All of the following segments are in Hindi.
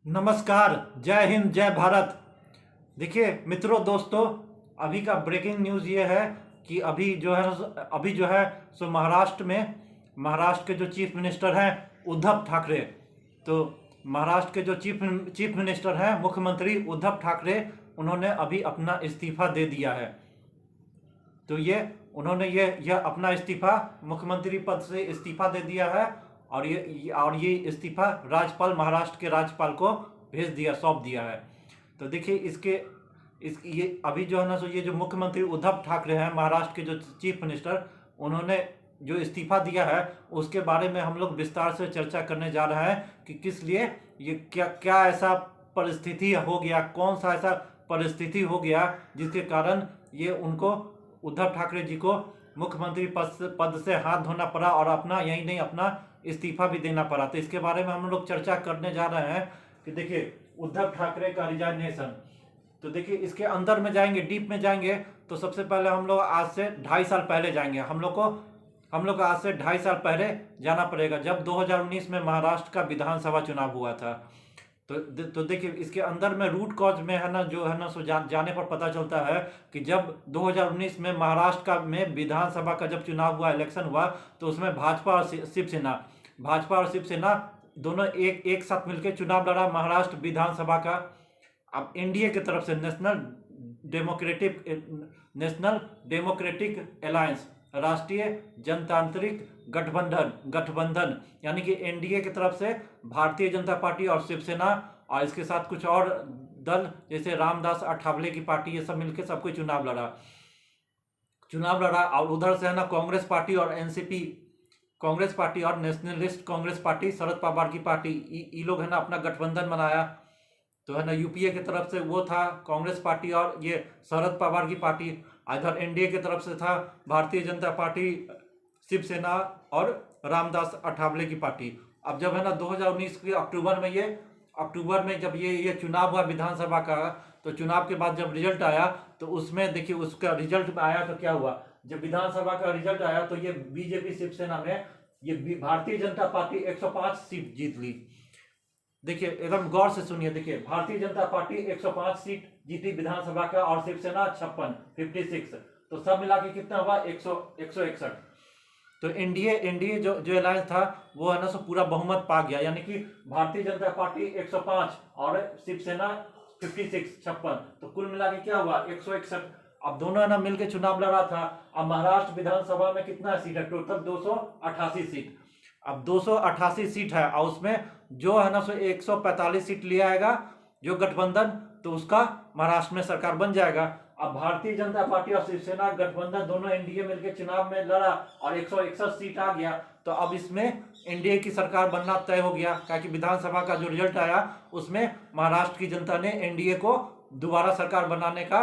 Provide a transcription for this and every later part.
नमस्कार, जय हिंद, जय भारत। देखिए मित्रों, दोस्तों, अभी का ब्रेकिंग न्यूज़ ये है कि अभी जो है सो महाराष्ट्र के जो चीफ मिनिस्टर हैं उद्धव ठाकरे। तो महाराष्ट्र के जो चीफ मिनिस्टर हैं, मुख्यमंत्री उद्धव ठाकरे, उन्होंने अभी अपना इस्तीफा दे दिया है। तो उन्होंने यह अपना इस्तीफा, मुख्यमंत्री पद से इस्तीफा दे दिया है। और ये इस्तीफा महाराष्ट्र के राज्यपाल को सौंप दिया है। तो देखिए ये अभी जो है ना, सो ये जो मुख्यमंत्री उद्धव ठाकरे हैं, महाराष्ट्र के जो चीफ मिनिस्टर, उन्होंने जो इस्तीफा दिया है उसके बारे में हम लोग विस्तार से चर्चा करने जा रहे हैं कि किस लिए ये क्या ऐसा परिस्थिति हो गया, कौन सा ऐसा परिस्थिति हो गया जिसके कारण ये उद्धव ठाकरे जी को मुख्यमंत्री पद से हाथ धोना पड़ा और अपना इस्तीफा भी देना पड़ा। तो इसके बारे में हम लोग चर्चा करने जा रहे हैं कि देखिए उद्धव ठाकरे का रिजाइनेशन। तो देखिए इसके अंदर में जाएंगे, डीप में जाएंगे, तो सबसे पहले हम लोग आज से 2.5 साल पहले जाएंगे। हम लोग को आज से 2.5 साल पहले जाना पड़ेगा, जब 2019 में महाराष्ट्र का विधानसभा चुनाव हुआ था। तो देखिए इसके अंदर में रूट कॉज में है ना, सो जाने पर पता चलता है कि जब 2019 में महाराष्ट्र में विधानसभा का जब चुनाव हुआ, इलेक्शन हुआ, तो उसमें भाजपा और शिवसेना दोनों एक साथ मिलकर चुनाव लड़ा महाराष्ट्र विधानसभा का। अब एनडीए की तरफ से नेशनल डेमोक्रेटिक अलायंस, राष्ट्रीय जनतांत्रिक गठबंधन, यानी कि एनडीए की तरफ से भारतीय जनता पार्टी और शिवसेना, और इसके साथ कुछ और दल जैसे रामदास अठावले की पार्टी, ये सब मिलकर सबको चुनाव लड़ा। और उधर से है ना कांग्रेस पार्टी और एनसीपी, कांग्रेस पार्टी और नेशनलिस्ट कांग्रेस पार्टी, शरद पवार की पार्टी, ये लोग है ना अपना गठबंधन बनाया। तो है ना यूपीए की तरफ से वो था कांग्रेस पार्टी और ये शरद पवार की पार्टी। इधर एनडीए की तरफ से था भारतीय जनता पार्टी, शिवसेना और रामदास अठावले की पार्टी। अब जब है ना 2019 के अक्टूबर में जब ये चुनाव हुआ विधानसभा का, तो चुनाव के बाद जब रिजल्ट आया, तो उसमें देखिए उसका रिजल्ट में आया तो क्या हुआ, जब विधानसभा का रिजल्ट आया तो ये बीजेपी शिवसेना में ये भारतीय जनता पार्टी 105 सीट जीत ली। देखिए एकदम गौर से सुनिए, देखिए भारतीय जनता पार्टी 105 सीट जीती विधानसभा का और शिवसेना 56। तो सब मिला के कितना हुआ, 161। तो एनडीए जो अलायंस था वो है ना सो पूरा बहुमत पा गया, यानी कि भारतीय जनता पार्टी 105 और शिवसेना 56। तो कुल मिला के क्या हुआ, 161। अब दोनों है ना मिलकर चुनाव लड़ा था। अब महाराष्ट्र विधानसभा में कितना सीट है, टोटल 288 सीट। अब 288 सीट है और उसमें जो है ना सो 145 सीट ले आएगा जो गठबंधन, तो उसका महाराष्ट्र में सरकार बन जाएगा। अब भारतीय जनता पार्टी और शिवसेना गठबंधन दोनों एनडीए मिलकर चुनाव में लड़ा और 161 सीट आ गया। तो अब इसमें एनडीए की सरकार बनना तय हो गया, क्योंकि विधानसभा का जो रिजल्ट आया उसमें महाराष्ट्र की जनता ने एनडीए को दोबारा सरकार बनाने का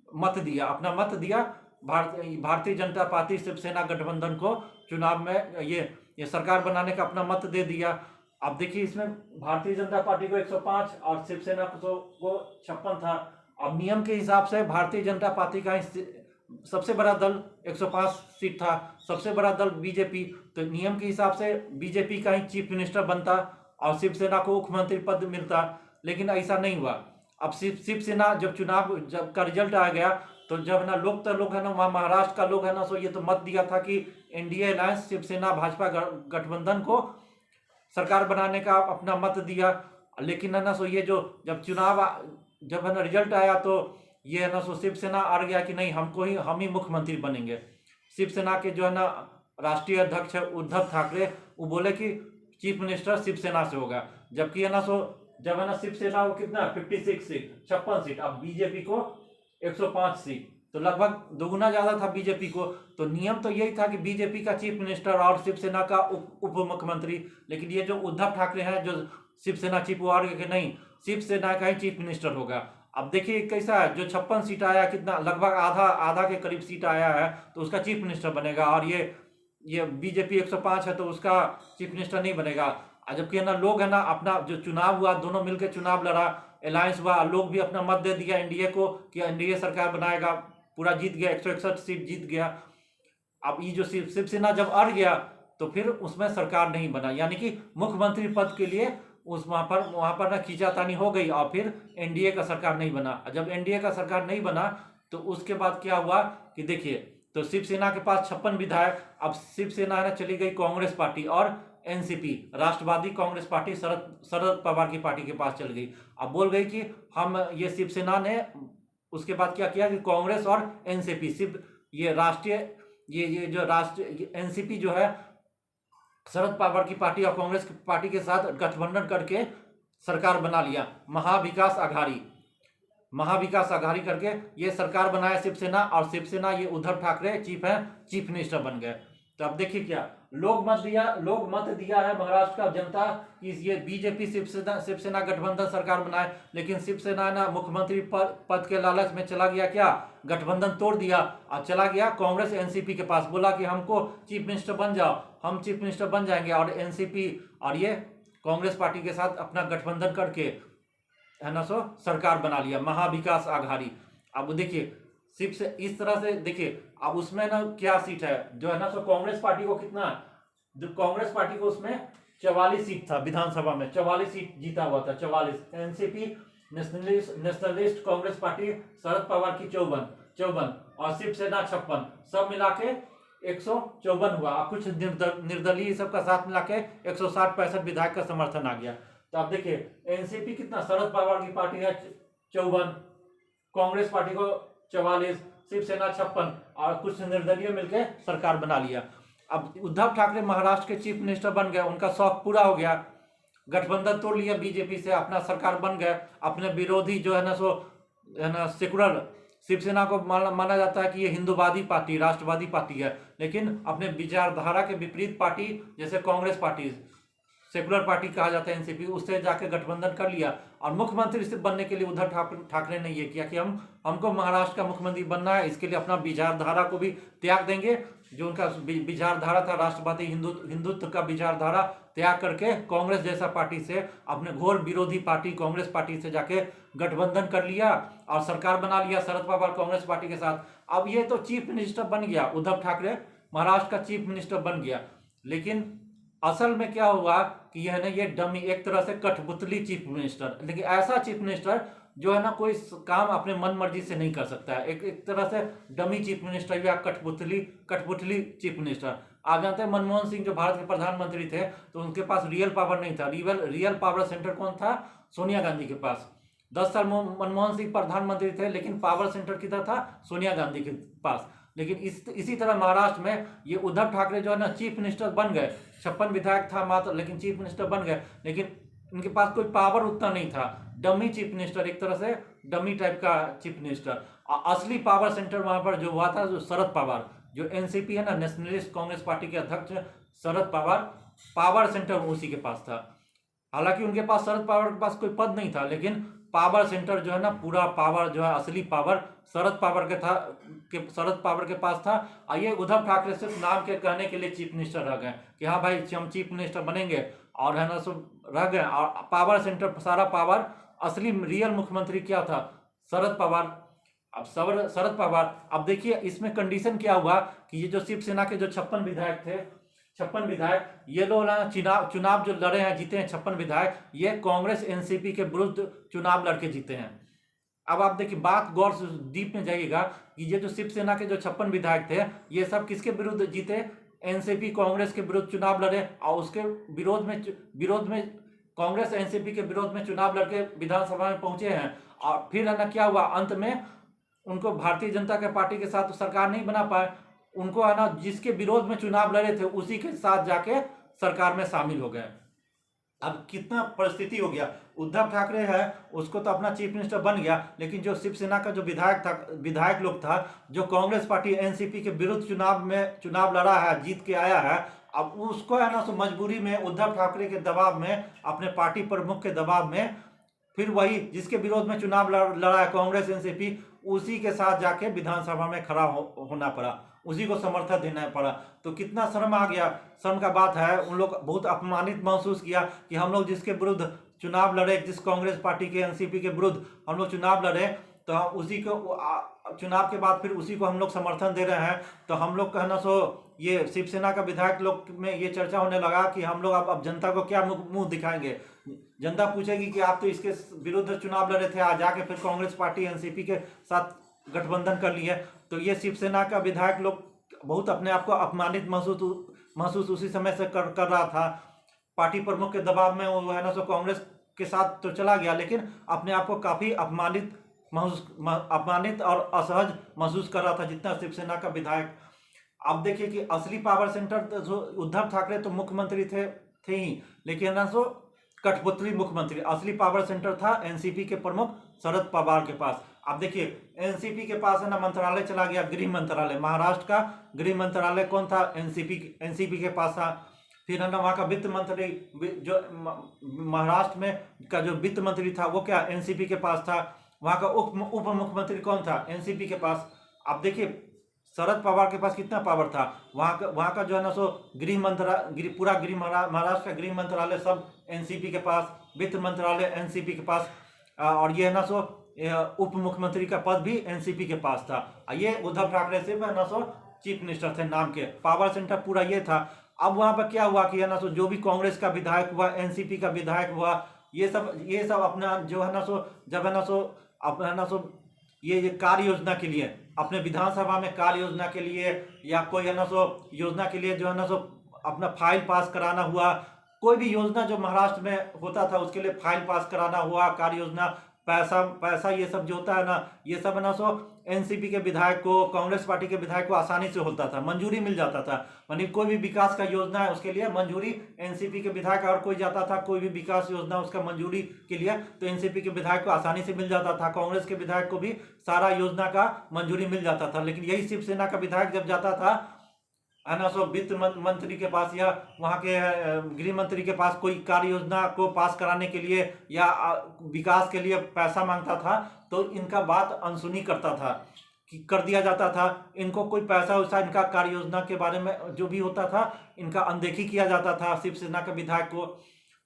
अपना मत दिया। भारतीय जनता पार्टी शिवसेना गठबंधन को चुनाव में ये सरकार बनाने का अपना मत दे दिया। अब देखिए इसमें भारतीय जनता पार्टी को 105 और शिवसेना को 56 था। अब नियम के हिसाब से भारतीय जनता पार्टी का सबसे बड़ा दल 105 सीट था, सबसे बड़ा दल बीजेपी, तो नियम के हिसाब से बीजेपी का ही चीफ मिनिस्टर बनता और शिवसेना को मुख्यमंत्री पद मिलता। लेकिन ऐसा नहीं हुआ। अब शिवसेना जब का रिजल्ट आ गया, तो जब ना लोग है ना वहाँ महाराष्ट्र का लोग है ना, सो ये तो मत दिया था कि एनडीए अलायंस शिवसेना भाजपा गठबंधन को सरकार बनाने का अपना मत दिया। लेकिन है ना सो ये जब है ना रिजल्ट आया, तो ये है ना सो शिवसेना आ गया कि नहीं, हम ही मुख्यमंत्री बनेंगे। शिवसेना के जो है ना राष्ट्रीय अध्यक्ष उद्धव ठाकरे, वो बोले कि चीफ मिनिस्टर शिवसेना से होगा, जबकि है ना सो जब है ना शिवसेना को कितना 56 सीट, 56 सीट, अब बीजेपी को 105 सीट, तो लगभग दोगुना ज्यादा था बीजेपी को। तो नियम तो यही था कि बीजेपी का चीफ मिनिस्टर और शिवसेना का उप मुख्यमंत्री। लेकिन ये जो उद्धव ठाकरे हैं, जो शिवसेना चीफ, वो आगे कि नहीं, शिवसेना का ही चीफ मिनिस्टर होगा। अब देखिए कैसा है, जो 56 सीट आया, कितना लगभग आधा के करीब सीट आया है, तो उसका चीफ मिनिस्टर बनेगा। और ये बीजेपी 105 है, तो उसका चीफ मिनिस्टर नहीं बनेगा। जबकि है ना लोग है ना अपना जो चुनाव हुआ, दोनों मिलकर चुनाव लड़ा, अलायंस हुआ, लोग भी अपना मत दे दिया एनडीए को कि एनडीए सरकार बनाएगा, पूरा जीत गया, 161 सीट जीत गया। अब ये जो शिवसेना जब अड़ गया, तो फिर उसमें सरकार नहीं बना, यानी कि मुख्यमंत्री पद के लिए उस वहाँ पर ना खींचातानी हो गई और फिर एनडीए का सरकार नहीं बना। जब एनडीए का सरकार नहीं बना तो उसके बाद क्या हुआ कि देखिए, तो शिवसेना के पास 56 विधायक, अब शिवसेना ना चली गई कांग्रेस पार्टी और एनसीपी राष्ट्रवादी कांग्रेस पार्टी शरद पवार की पार्टी के पास चल गई। अब बोल गई कि हम ये शिवसेना ने उसके बाद क्या किया कि कांग्रेस और एनसीपी सिर्फ ये राष्ट्रीय ये जो राष्ट्रीय एनसीपी जो है शरद पवार की पार्टी और कांग्रेस की पार्टी के साथ गठबंधन करके सरकार बना लिया। महाविकास आघाड़ी करके ये सरकार बनाया शिवसेना, और शिवसेना ये उद्धव ठाकरे चीफ मिनिस्टर बन गए। तो अब देखिए क्या लोग मत दिया है महाराष्ट्र का जनता कि ये बीजेपी शिवसेना गठबंधन सरकार बनाए, लेकिन शिवसेना ना मुख्यमंत्री पद के लालच में चला गया, क्या गठबंधन तोड़ दिया और चला गया कांग्रेस एनसीपी के पास, बोला कि हमको चीफ मिनिस्टर बन जाओ, हम चीफ मिनिस्टर बन जाएंगे। और एनसीपी और ये कांग्रेस पार्टी के साथ अपना गठबंधन करके है ना सो सरकार बना लिया, महाविकास आघाड़ी। अब देखिए सिर्फ से इस तरह से देखिए, अब उसमें ना क्या सीट है जो है ना सो कांग्रेस पार्टी को कितना, जो कांग्रेस पार्टी को उसमें 44 सीट था विधानसभा में, 44 सीट जीता हुआ था, 44। NCP nationalist Congress party Sharad Pawar की 54 और शिवसेना 56, सब मिला के 154 हुआ। कुछ निर्दलीय सबका साथ मिला के 160-65 विधायक का समर्थन आ गया। तो आप देखिए एनसीपी कितना, शरद पवार की पार्टी है 54, कांग्रेस पार्टी को 44, शिवसेना 56 और कुछ निर्दलीय मिलकर सरकार बना लिया। अब उद्धव ठाकरे महाराष्ट्र के चीफ मिनिस्टर बन गए, उनका शौक पूरा हो गया, गठबंधन तोड़ लिया बीजेपी से, अपना सरकार बन गए। अपने विरोधी जो है ना सो है ना सेकुलर शिवसेना को माना जाता है कि ये हिंदूवादी पार्टी राष्ट्रवादी पार्टी है, लेकिन अपने विचारधारा के विपरीत पार्टी जैसे कांग्रेस पार्टी सेकुलर पार्टी कहा जाता है एनसीपी, उससे जाके गठबंधन कर लिया। और मुख्यमंत्री सिर्फ बनने के लिए उद्धव ठाकरे ने ये किया कि हमको महाराष्ट्र का मुख्यमंत्री बनना है, इसके लिए अपना विचारधारा को भी त्याग देंगे। जो उनका विचारधारा था राष्ट्रवादी हिंदुत्व का विचारधारा त्याग करके कांग्रेस जैसा पार्टी से, अपने घोर विरोधी पार्टी कांग्रेस पार्टी से जाके गठबंधन कर लिया और सरकार बना लिया शरद पवार कांग्रेस पार्टी के साथ। अब ये तो चीफ मिनिस्टर बन गया, उद्धव ठाकरे महाराष्ट्र का चीफ मिनिस्टर बन गया, लेकिन असल में क्या हुआ कि यह ना ये डमी, एक तरह से कठपुतली चीफ मिनिस्टर, लेकिन ऐसा चीफ मिनिस्टर जो है ना कोई काम अपने मन मर्जी से नहीं कर सकता है, एक तरह से डमी चीफ मिनिस्टर या कठपुतली चीफ मिनिस्टर। आप जानते हैं मनमोहन सिंह जो भारत के प्रधानमंत्री थे तो उनके पास रियल पावर नहीं था, रियल पावर सेंटर कौन था, सोनिया गांधी के पास। 10 साल मनमोहन सिंह प्रधानमंत्री थे, लेकिन पावर सेंटर किधर था, सोनिया गांधी के पास। लेकिन इसी तरह महाराष्ट्र में ये उद्धव ठाकरे जो है ना चीफ मिनिस्टर बन गए, 56 विधायक था मात्र, लेकिन चीफ मिनिस्टर बन गए, लेकिन इनके पास कोई पावर उतना नहीं था, डमी चीफ मिनिस्टर, एक तरह से डमी टाइप का चीफ मिनिस्टर। असली पावर सेंटर वहां पर जो हुआ था, जो शरद पवार, जो एनसीपी है ना नेशनलिस्ट कांग्रेस पार्टी के अध्यक्ष शरद पवार, पावर सेंटर उसी के पास था। हालांकि उनके पास शरद पवार के पास कोई पद नहीं था, लेकिन पावर सेंटर जो है ना पूरा पावर जो है असली पावर शरद पवार के पास था। आइए उद्धव ठाकरे सिर्फ नाम के कहने के लिए चीफ मिनिस्टर रह गए कि हाँ भाई हम चीफ मिनिस्टर बनेंगे, और है ना सब रह गए। और पावर सेंटर सारा पावर, असली रियल मुख्यमंत्री क्या था, शरद पवार। अब शरद पवार, अब देखिए इसमें कंडीशन क्या हुआ कि ये जो शिवसेना के जो 56 विधायक थे, 56 विधायक, ये लोग चुनाव जो लड़े हैं, जीते हैं 56 विधायक, ये कांग्रेस एनसीपी के विरुद्ध चुनाव लड़के जीते हैं। अब आप देखिए बात गौर से डीप में जाइएगा कि ये जो शिवसेना के जो 56 विधायक थे, ये सब किसके विरुद्ध जीते, एनसीपी कांग्रेस के विरुद्ध चुनाव लड़े, और उसके विरोध में कांग्रेस एनसीपी के विरोध में चुनाव लड़के विधानसभा में पहुंचे हैं। और फिर है ना क्या हुआ, अंत में उनको भारतीय जनता के पार्टी के साथ तो सरकार नहीं बना पाए, उनको है ना जिसके विरोध में चुनाव लड़े थे उसी के साथ जाके सरकार में शामिल हो गए। अब कितना परिस्थिति हो गया, उद्धव ठाकरे है उसको तो अपना चीफ मिनिस्टर बन गया, लेकिन जो शिवसेना का जो विधायक लोग था, जो कांग्रेस पार्टी एनसीपी के विरुद्ध चुनाव लड़ा है, जीत के आया है, अब उसको है ना तो मजबूरी में उद्धव ठाकरे के दबाव में, अपने पार्टी प्रमुख के दबाव में, फिर वही जिसके विरोध में चुनाव लड़ा है कांग्रेस एनसीपी, उसी के साथ जाके विधानसभा में खड़ा होना पड़ा, उसी को समर्थन देना पड़ा। तो कितना शर्म आ गया, शर्म का बात है। उन लोग बहुत अपमानित महसूस किया कि हम लोग जिसके विरुद्ध चुनाव लड़े, जिस कांग्रेस पार्टी के एनसीपी के विरुद्ध हम लोग चुनाव लड़े, तो हम उसी को चुनाव के बाद फिर उसी को हम लोग समर्थन दे रहे हैं, तो हम लोग कहना सो ये शिवसेना का विधायक लोग में ये चर्चा होने लगा कि हम लोग अब जनता को क्या मुंह दिखाएंगे। जनता पूछेगी कि आप तो इसके विरुद्ध चुनाव लड़े थे, आज जाके फिर कांग्रेस पार्टी एनसीपी के साथ गठबंधन कर ली है। तो ये शिवसेना का विधायक लोग बहुत अपने आप को अपमानित महसूस उसी समय से कर रहा था। पार्टी प्रमुख के दबाव में वो है ना सो कांग्रेस के साथ तो चला गया, लेकिन अपने आप को काफी अपमानित और असहज महसूस कर रहा था जितना शिवसेना का विधायक। अब देखिए कि असली पावर सेंटर तो उद्धव ठाकरे तो मुख्यमंत्री थे ही, लेकिन ना सो कठपुतली मुख्यमंत्री, असली पावर सेंटर था एनसीपी के प्रमुख शरद पवार के पास। अब देखिए एनसीपी के पास है ना मंत्रालय चला गया, गृह मंत्रालय, महाराष्ट्र का गृह मंत्रालय कौन था, एनसीपी के पास था। फिर है ना वहाँ का वित्त मंत्री, जो महाराष्ट्र में का जो वित्त मंत्री था वो क्या एनसीपी के पास था। वहाँ का उप मुख्यमंत्री कौन था, एनसीपी के पास। अब देखिए शरद पवार के पास कितना पावर था। वहाँ का जो है ना सो महाराष्ट्र का गृह मंत्रालय सब एनसीपी के पास, वित्त मंत्रालय एनसीपी के पास, और ये है ना सो उप मुख्यमंत्री का पद भी एनसीपी के पास था। ये उद्धव ठाकरे सिर्फ है ना सो चीफ मिनिस्टर थे नाम के, पावर सेंटर पूरा ये था। अब वहाँ पर क्या हुआ कि है ना सो जो भी कांग्रेस का विधायक हुआ, एनसीपी का विधायक हुआ, ये सब अपना जो है ना सो जब है ना सो अपना ना सो ये कार्य योजना के लिए अपने विधानसभा में कार्य योजना के लिए या कोई है ना सो योजना के लिए जो है ना सो अपना फाइल पास कराना हुआ, कोई भी योजना जो महाराष्ट्र में होता था उसके लिए फाइल पास कराना हुआ, कार्य योजना, पैसा ये सब जो होता है ना, ये सब है ना सो एनसीपी के विधायक को, कांग्रेस पार्टी के विधायक को आसानी से होता था, मंजूरी मिल जाता था। यानी कोई भी विकास का योजना है उसके लिए मंजूरी एनसीपी के विधायक, और कोई जाता था कोई भी विकास योजना उसका मंजूरी के लिए तो एनसीपी के विधायक को आसानी से मिल जाता था, कांग्रेस के विधायक को भी सारा योजना का मंजूरी मिल जाता था। लेकिन यही शिवसेना का विधायक जब जाता था है ना सो वित्त मंत्री के पास या वहाँ के गृह मंत्री के पास कोई कार्य योजना को पास कराने के लिए या विकास के लिए पैसा मांगता था, तो इनका बात अनसुनी करता था कि कर दिया जाता था। इनको कोई पैसा वैसा, इनका कार्य योजना के बारे में जो भी होता था इनका अनदेखी किया जाता था शिवसेना के विधायक को।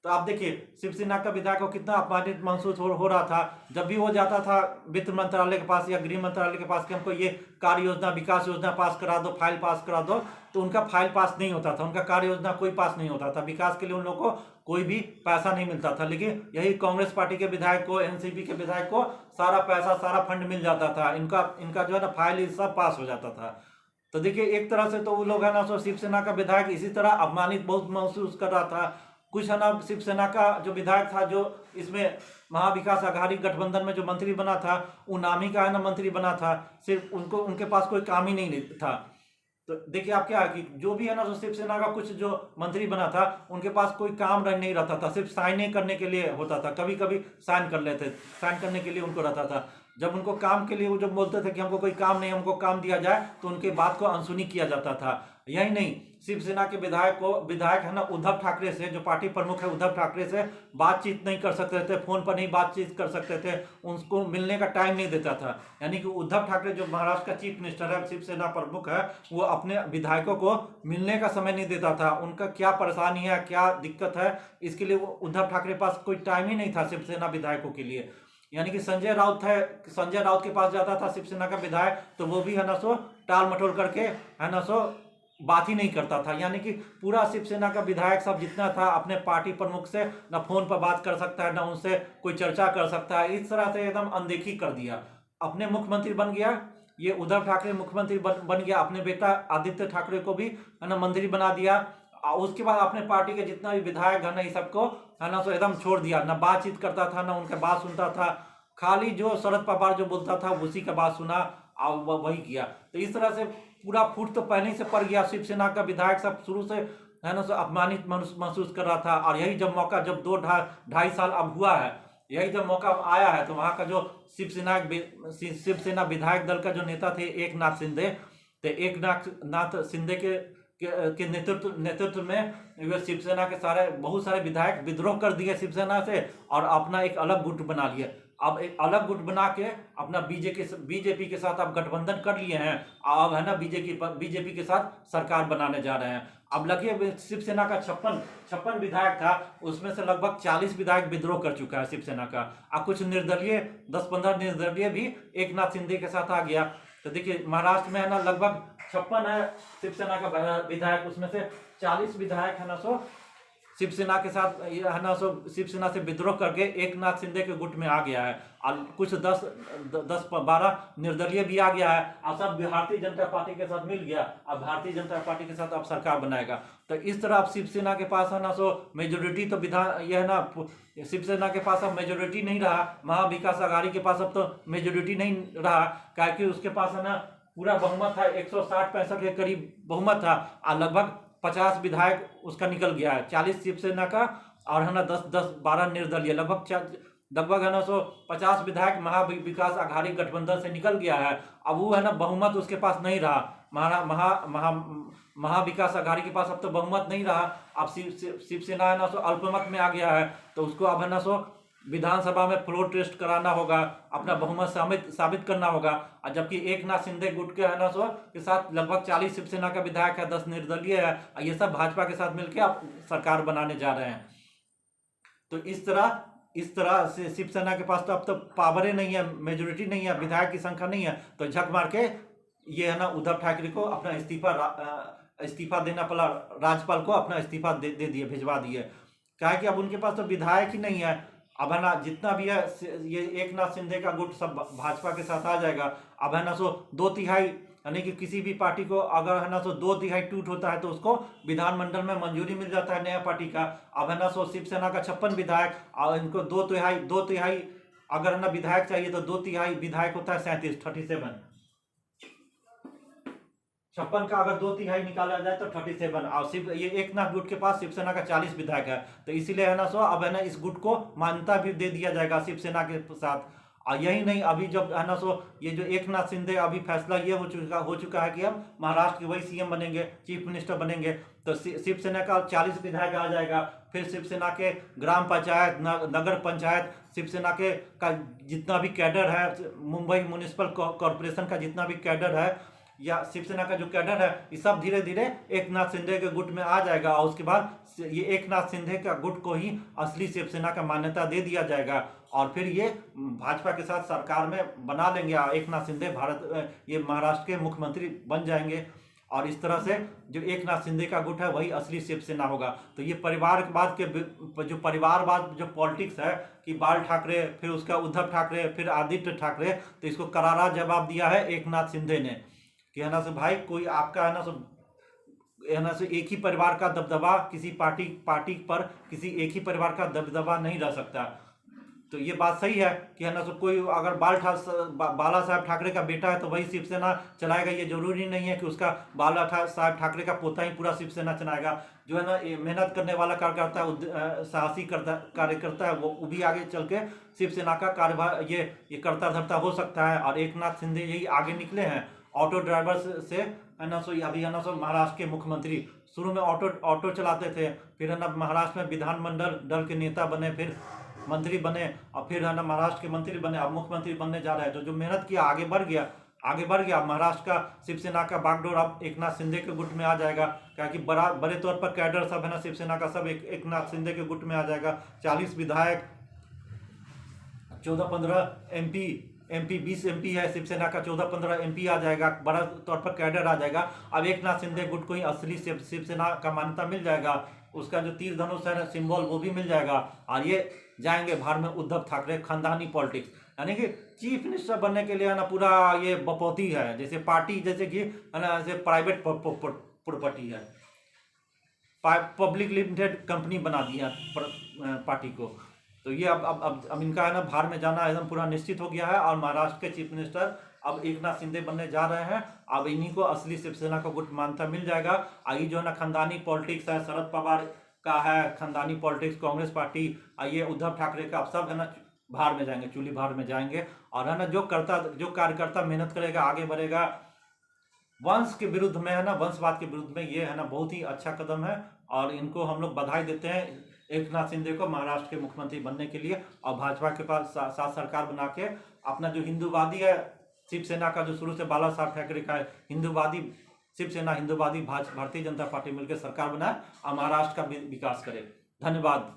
तो आप देखिए शिवसेना का विधायक को कितना अपमानित महसूस हो रहा था जब भी वो जाता था वित्त मंत्रालय के पास या गृह मंत्रालय के पास कि हमको ये कार्य योजना, विकास योजना पास करा दो, फाइल पास करा दो, तो उनका फाइल पास नहीं होता था, उनका कार्य योजना कोई पास नहीं होता था, विकास के लिए उन लोगों को कोई भी पैसा नहीं मिलता था। लेकिन यही कांग्रेस पार्टी के विधायक को, एनसीपी के विधायक को सारा पैसा, सारा फंड मिल जाता था, इनका जो है ना फाइल सब पास हो जाता था। तो देखिए एक तरह से तो वो लोग है ना सो शिवसेना का विधायक इसी तरह अपमानित बहुत महसूस कर रहा था। कुछ है ना शिवसेना का जो विधायक था जो इसमें महाविकास आघाड़ी गठबंधन में जो मंत्री बना था वो नाम ही का है ना मंत्री बना था, सिर्फ उनके पास कोई काम ही नहीं था। तो देखिए आप क्या है कि जो भी है ना जो शिवसेना का कुछ जो मंत्री बना था उनके पास कोई काम नहीं रहता था, सिर्फ साइन करने के लिए होता था, कभी कभी साइन कर लेते, साइन करने के लिए उनको रहता था। जब उनको काम के लिए वो जब बोलते थे कि हमको कोई काम नहीं, हमको काम दिया जाए, तो उनके बात को अनसुनी किया जाता था। यही नहीं, शिवसेना के विधायक है ना उद्धव ठाकरे से, जो पार्टी प्रमुख है उद्धव ठाकरे से बातचीत नहीं कर सकते थे, फोन पर नहीं बातचीत कर सकते थे, उनको मिलने का टाइम नहीं देता था। यानी कि उद्धव ठाकरे जो महाराष्ट्र का चीफ मिनिस्टर है, शिवसेना प्रमुख है, वो अपने विधायकों को मिलने का समय नहीं देता था। उनका क्या परेशानी है, क्या दिक्कत है, इसके लिए उद्धव ठाकरे पास कोई टाइम ही नहीं था शिवसेना विधायकों के लिए। यानी कि संजय राउत के पास जाता था शिवसेना का विधायक, तो वो भी है ना सो टाल मटोल करके है ना सो बात ही नहीं करता था। यानी कि पूरा शिवसेना का विधायक सब जितना था अपने पार्टी प्रमुख से ना फोन पर बात कर सकता है, ना उनसे कोई चर्चा कर सकता है, इस तरह से एकदम अनदेखी कर दिया। अपने मुख्यमंत्री बन गया, ये उद्धव ठाकरे मुख्यमंत्री बन गया, अपने बेटा आदित्य ठाकरे को भी है ना मंत्री बना दिया। उसके बाद अपने पार्टी के जितना भी विधायक है ना ये सबको है ना सो एकदम छोड़ दिया, ना बातचीत करता था, ना उनका बात सुनता था, खाली जो शरद पवार जो बोलता था उसी का बात सुना और वही किया। तो इस तरह से पूरा फूट तो पहले ही से पड़ गया। शिवसेना का विधायक सब शुरू से है ना सो अपमानित महसूस कर रहा था। और यही जब मौका, जब 2-2.5 साल अब हुआ है, यही जब मौका आया है, तो वहाँ का जो शिवसेना विधायक दल का जो नेता थे एकनाथ शिंदे, तो एकनाथ शिंदे के नेतृत्व में शिवसेना के बहुत सारे विधायक विद्रोह कर दिए शिवसेना से और अपना एक अलग गुट बना लिए। अब एक अलग गुट बना के अपना बीजेपी के साथ अब गठबंधन कर लिए हैं। अब है ना बीजेपी के साथ सरकार बनाने जा रहे हैं। अब लगे शिवसेना का 56 विधायक था, उसमें से लगभग 40 विधायक विद्रोह कर चुका है शिवसेना का। अब कुछ निर्दलीय 10-15 निर्दलीय भी एकनाथ शिंदे के साथ आ गया। तो देखिए महाराष्ट्र में है ना लगभग 56 है शिवसेना का विधायक, उसमें से 40 विधायक है ना सो शिवसेना के साथ ये है ना सो शिवसेना से विद्रोह करके एकनाथ शिंदे के गुट में आ गया है, और कुछ 10-12 निर्दलीय भी आ गया है, और सब भारतीय जनता पार्टी के साथ मिल गया। अब भारतीय जनता पार्टी के साथ अब सरकार बनाएगा। तो इस तरह अब शिवसेना के पास है ना सो मेजोरिटी तो विधान ये है ना, शिवसेना के पास अब मेजोरिटी नहीं रहा, महाविकास आघाड़ी के पास अब तो मेजोरिटी नहीं रहा, क्योंकि उसके पास है ना पूरा बहुमत था, 160-65 के करीब बहुमत था, और लगभग 50 विधायक उसका निकल गया है, 40 शिवसेना का और है ना 10-12 निर्दलीय, लगभग है ना सो 50 विधायक महाविकास आघाड़ी गठबंधन से निकल गया है। अब वो है ना बहुमत उसके पास नहीं रहा, महाविकास आघाड़ी के पास अब तो बहुमत नहीं रहा। अब शिवसेना है ना सो अल्पमत में आ गया है, तो उसको अब है ना सो विधानसभा में फ्लोर टेस्ट कराना होगा, अपना बहुमत साबित करना होगा। और जबकि एकनाथ शिंदे गुट के है ना सो के साथ लगभग 40 शिवसेना का विधायक है, 10 निर्दलीय है, ये सब भाजपा के साथ मिलकर अब सरकार बनाने जा रहे हैं। तो इस तरह से शिवसेना के पास तो अब तो पावरे नहीं है, मेजोरिटी नहीं है, विधायक की संख्या नहीं है, तो झक मार के ये है ना उद्धव ठाकरे को अपना इस्तीफा देना पड़ा, राज्यपाल को अपना इस्तीफा दे दिए, भिजवा दिए। क्या कि अब उनके पास तो विधायक ही नहीं है। अब है ना जितना भी है ये एकनाथ शिंदे का गुट सब भाजपा के साथ आ जाएगा। अब है ना सो 2/3 यानी कि किसी भी पार्टी को अगर है ना सो 2/3 टूट होता है तो उसको विधानमंडल में मंजूरी मिल जाता है नया पार्टी का। अब है ना सो शिवसेना का 56 विधायक, और इनको 2/3 अगर है ना विधायक चाहिए तो 2/3 विधायक होता है 37 56 का अगर 2/3 निकाला जाए तो 37, और ये एकनाथ गुट के पास शिवसेना का 40 विधायक है, तो इसीलिए है ना सो अब है ना इस गुट को मान्यता भी दे दिया जाएगा शिवसेना के साथ। और यही नहीं, अभी जब है ना सो ये जो एकनाथ शिंदे अभी फैसला ये हो चुका है कि अब महाराष्ट्र के वही सीएम बनेंगे, चीफ मिनिस्टर बनेंगे, तो शिवसेना का 40 विधायक आ जाएगा। फिर शिवसेना के ग्राम पंचायत, नगर पंचायत, शिवसेना के का जितना भी कैडर है, मुंबई म्युनिसिपल कॉरपोरेशन का जितना भी कैडर है या शिवसेना का जो कैडर है, ये सब धीरे धीरे एकनाथ शिंदे के गुट में आ जाएगा, और उसके बाद ये एकनाथ शिंदे का गुट को ही असली शिवसेना का मान्यता दे दिया जाएगा, और फिर ये भाजपा के साथ सरकार में बना लेंगे। एकनाथ शिंदे ये महाराष्ट्र के मुख्यमंत्री बन जाएंगे, और इस तरह से जो एकनाथ शिंदे का गुट है वही असली शिवसेना होगा। तो ये परिवारवाद जो पॉलिटिक्स है कि बाल ठाकरे, फिर उसका उद्धव ठाकरे, फिर आदित्य ठाकरे, तो इसको करारा जवाब दिया है एकनाथ शिंदे ने कि है ना सो भाई कोई आपका है ना सो एक ही परिवार का दबदबा किसी पार्टी पर, किसी एक ही परिवार का दबदबा नहीं रह सकता। तो ये बात सही है कि है ना सो कोई अगर बाला साहब ठाकरे का बेटा है तो वही शिवसेना चलाएगा, ये जरूरी नहीं है कि उसका बाला साहब ठाकरे का पोता ही पूरा शिवसेना चलाएगा। जो है ना मेहनत करने वाला कार्यकर्ता है, साहसी कार्यकर्ता है, वो भी आगे चल के शिवसेना का कार्यभार ये करता धरता हो सकता है। और एकनाथ शिंदे यही आगे निकले हैं ऑटो ड्राइवर से, है ना सो अभी है ना सो महाराष्ट्र के मुख्यमंत्री। शुरू में ऑटो चलाते थे, फिर है ना महाराष्ट्र में विधानमंडल दल के नेता बने, फिर मंत्री बने, और फिर है ना महाराष्ट्र के मंत्री बने, अब मुख्यमंत्री बनने जा रहे हैं। तो जो मेहनत किया आगे बढ़ गया। महाराष्ट्र का शिवसेना का बागडोर अब एकनाथ शिंदे के गुट में आ जाएगा, क्योंकि बड़े तौर पर कैडर सब है ना शिवसेना का सब एकनाथ शिंदे के गुट में आ जाएगा। 40 विधायक, 14-15 एमपी 20 एमपी है शिवसेना का, 14-15 एमपी आ जाएगा, बड़ा तौर पर कैडर आ जाएगा। अब एकनाथ शिंदे गुट को ही असली शिवसेना का मान्यता मिल जाएगा, उसका जो तीर धनुष है सिंबल वो भी मिल जाएगा, और ये जाएंगे बाहर में उद्धव ठाकरे। खानदानी पॉलिटिक्स यानी कि चीफ मिनिस्टर बनने के लिए है ना पूरा ये बपौती है, जैसे पार्टी जैसे कि है ना जैसे प्राइवेट प्रॉपर्टी है, पब्लिक लिमिटेड कंपनी बना दी है पार्टी को। तो ये अब इनका है ना बाहर में जाना एकदम पूरा निश्चित हो गया है, और महाराष्ट्र के चीफ मिनिस्टर अब एकनाथ शिंदे बनने जा रहे हैं। अब इन्हीं को असली शिवसेना का गुट मान्यता मिल जाएगा। ये जो है ना खानदानी पॉलिटिक्स है, शरद पवार का है खानदानी पॉलिटिक्स, कांग्रेस पार्टी, ये उद्धव ठाकरे का, सब है ना बाहर में जाएंगे, चूल्ही बाहर में जाएंगे। और है ना जो कार्यकर्ता मेहनत करेगा, आगे बढ़ेगा, वंश के विरुद्ध में है ना, वंशवाद के विरुद्ध में, ये है ना बहुत ही अच्छा कदम है, और इनको हम लोग बधाई देते हैं एकनाथ शिंदे को महाराष्ट्र के मुख्यमंत्री बनने के लिए। और भाजपा के पास साथ सरकार बना के अपना जो हिंदूवादी है शिवसेना का, जो शुरू से बाला साहब ठाकरे का है, हिंदूवादी शिवसेना, हिंदूवादी भारतीय जनता पार्टी मिलकर सरकार बनाए और महाराष्ट्र का विकास करे। धन्यवाद।